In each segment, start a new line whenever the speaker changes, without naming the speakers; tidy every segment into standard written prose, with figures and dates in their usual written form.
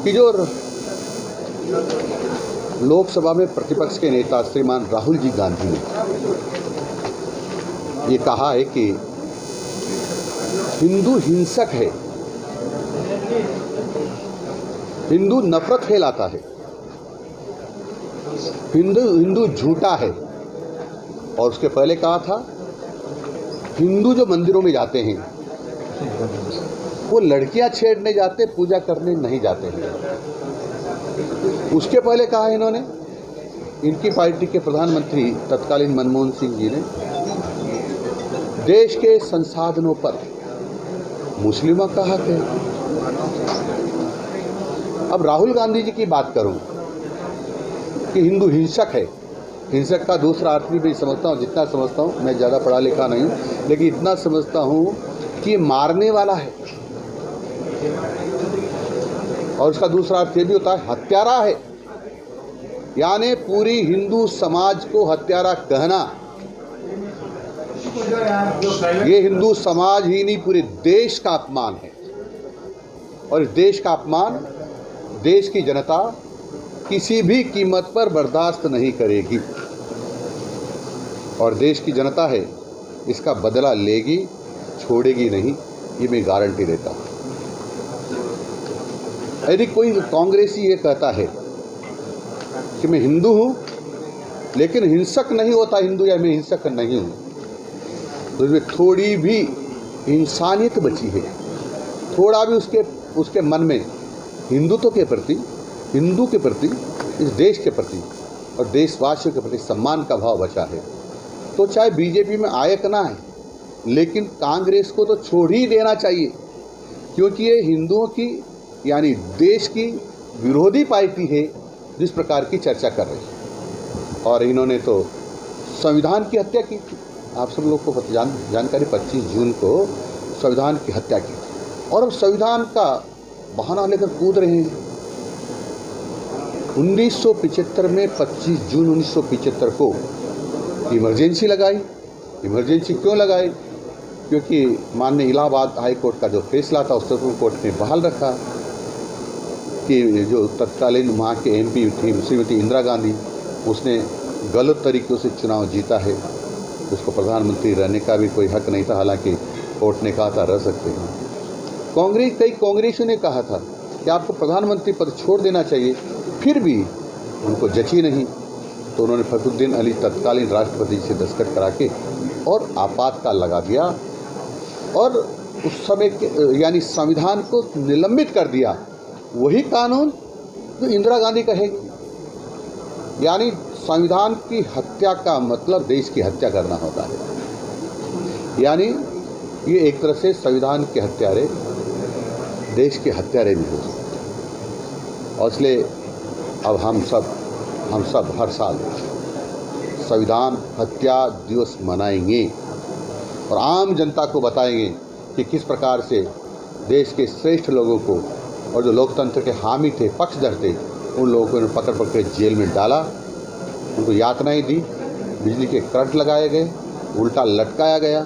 कि जो लोकसभा में प्रतिपक्ष के नेता श्रीमान राहुल जी गांधी ने ये कहा है कि हिंदू हिंसक है, हिंदू नफरत फैलाता है, हिंदू झूठा है। और उसके पहले कहा था हिंदू जो मंदिरों में जाते हैं वो लड़कियां छेड़ने जाते, पूजा करने नहीं जाते हैं। उसके पहले कहा इन्होंने, इनकी पार्टी के प्रधानमंत्री तत्कालीन मनमोहन सिंह जी ने देश के संसाधनों पर मुस्लिमों का हक है। अब राहुल गांधी जी की बात करूं कि हिंदू हिंसक है, हिंसक का दूसरा अर्थ भी मैं समझता हूं, जितना समझता हूं, मैं ज़्यादा पढ़ा लिखा नहीं हूं, लेकिन इतना समझता हूं कि मारने वाला है। और उसका दूसरा अर्थ ये भी होता है हत्यारा है, यानी पूरी हिंदू समाज को हत्यारा कहना, ये हिंदू समाज ही नहीं पूरे देश का अपमान है। और इस देश का अपमान देश की जनता किसी भी कीमत पर बर्दाश्त नहीं करेगी और देश की जनता है इसका बदला लेगी, छोड़ेगी नहीं, ये मैं गारंटी देता हूँ। यदि कोई कांग्रेसी ये कहता है कि मैं हिंदू हूँ लेकिन हिंसक नहीं होता हिंदू, या मैं हिंसक नहीं हूँ, तो इसमें थोड़ी भी इंसानियत बची है, थोड़ा भी उसके मन में हिंदुत्व के प्रति, हिंदू के प्रति, इस देश के प्रति और देशवासियों के प्रति सम्मान का भाव बचा है, तो चाहे बीजेपी में आए कि ना आए, लेकिन कांग्रेस को तो छोड़ ही देना चाहिए, क्योंकि ये हिंदुओं की यानी देश की विरोधी पार्टी है जिस प्रकार की चर्चा कर रही है। और इन्होंने तो संविधान की हत्या की थी, आप सब लोग को जानकारी, 25 जून को संविधान की हत्या की थी और अब संविधान का बहाना लेकर कूद रहे हैं। 1975 में 25 जून 1975 को इमरजेंसी लगाई। इमरजेंसी क्यों लगाई? क्योंकि माननीय इलाहाबाद हाई कोर्ट का जो फैसला था उस सुप्रीम कोर्ट ने बहाल रखा कि जो तत्कालीन वहाँ के एमपी थी श्रीमती इंदिरा गांधी, उसने गलत तरीक़ों से चुनाव जीता है, उसको प्रधानमंत्री रहने का भी कोई हक नहीं था, हालांकि कोर्ट ने कहा था रह सकते हैं। कई कांग्रेसियों ने कहा था कि आपको प्रधानमंत्री पद छोड़ देना चाहिए, फिर भी उनको जची नहीं, तो उन्होंने फखरुद्दीन अली तत्कालीन राष्ट्रपति से दस्तखत करा के और आपातकाल लगा दिया और उस समय के यानी संविधान को निलंबित कर दिया। वही कानून जो इंदिरा गांधी कहेगी, यानी संविधान की हत्या का मतलब देश की हत्या करना होता है। यानी ये एक तरह से संविधान के हत्यारे देश के हत्यारे भी हो सकते। और इसलिए अब हम सब हर साल संविधान हत्या दिवस मनाएंगे और आम जनता को बताएंगे कि किस प्रकार से देश के श्रेष्ठ लोगों को और जो लोकतंत्र के हामी थे, पक्षधर थे, उन लोगों को पकड़ पकड़ जेल में डाला, उनको यातनाएं दी, बिजली के करंट लगाए गए, उल्टा लटकाया गया,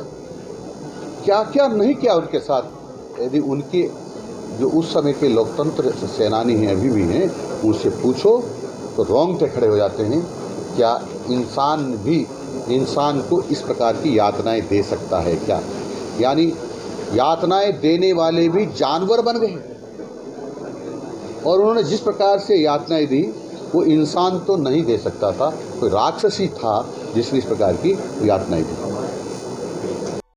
क्या क्या नहीं किया उनके साथ। यदि उनके जो उस समय के लोकतंत्र सेनानी हैं, अभी भी हैं, उनसे पूछो तो रोंगटे खड़े हो जाते हैं। क्या इंसान भी इंसान को इस प्रकार की यातनाएं दे सकता है क्या? यानी यातनाएं देने वाले भी जानवर बन गए और उन्होंने जिस प्रकार से यातनाएं दी वो इंसान तो नहीं दे सकता था, कोई राक्षसी था जिसने इस प्रकार की यातनाएं दी।